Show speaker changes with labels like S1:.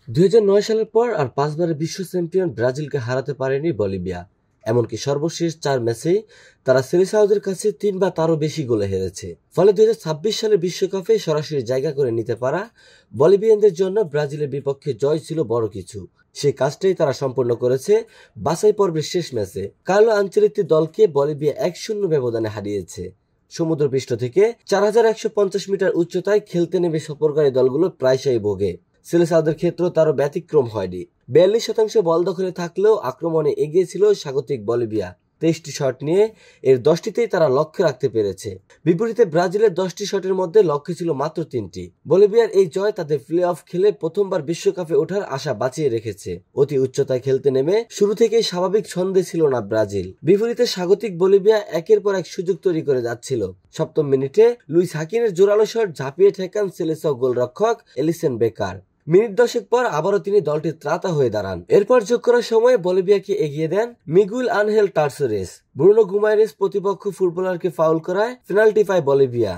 S1: 2009 সালের পর আর 5বারের বিশ্ব চ্যাম্পিয়ন ব্রাজিলকে হারাতে পারেনি বলিভিয়া। এমনকি সর্বশেষ 4 ম্যাচেই তারা সেলেসাওদের কাছে 3 বা তারও বেশি গোলে হেরেছে। ফলে 2026 সালের বিশ্বকাপে সরাসরি জায়গা করে নিতে পারা বলিভিয়ানদের জন্য ব্রাজিলের বিপক্ষে জয় ছিল বড় কিছু। সেই কাজটাই তারা সম্পন্ন করেছে বাছাই পর্বের শেষ ম্যাচে। কার্লো আনচেলত্তির দলকে বলিভিয়া 1-0 ব্যবধানে হারিয়েছে। সমুদ্রপৃষ্ঠ থেকে 4150 মিটার উচ্চতায় খেলতে নেমে সফরকারী দলগুলো প্রায়শই ভোগে। সেলেসাওদের ক্ষেত্রেও তারও ব্যতিক্রম হয়নি। 42% বল দখলে থাকলেও আক্রমণে এগিয়ে ছিল স্বাগতিক বলিভিয়া। 23টি শট নিয়ে এর 10টিতেই তারা লক্ষ্যে রাখতে পেরেছে। বিপরীতে ব্রাজিলের 10টি শটের মধ্যে লক্ষ্যে ছিল মাত্র 3টি। বলিভিয়ার এই জয় তাদের প্লে অফ খেলে প্রথমবার বিশ্বকাপে ওঠার আশা বাঁচিয়ে রেখেছে। অতি উচ্চতায় খেলতে নেমে শুরু থেকেই স্বাভাবিক ছন্দে ছিল না ব্রাজিল। বিপরীতে স্বাগতিক বলিভিয়া একের পর এক সুযোগ তৈরি করে যাচ্ছিল। 7ম মিনিটে লুইস হাকিনের জোরালো শট ঝাঁপিয়ে ঠেকান সেলেসাও গোলরক্ষক এলিসন বেকার। মিনিট 10 পর আবারও তিনি দলটির ত্রাতা হয়ে দাঁড়ান। এরপর যোগ করার সময় বলিভিয়াকে এগিয়ে দেন মিগুয়েল আনহেল টারসোরেস। ব্রুনো গুমারেস প্রতিপক্ষ ফুটবলারকে ফাউল করায় পেনাল্টি পায় বলিভিয়া।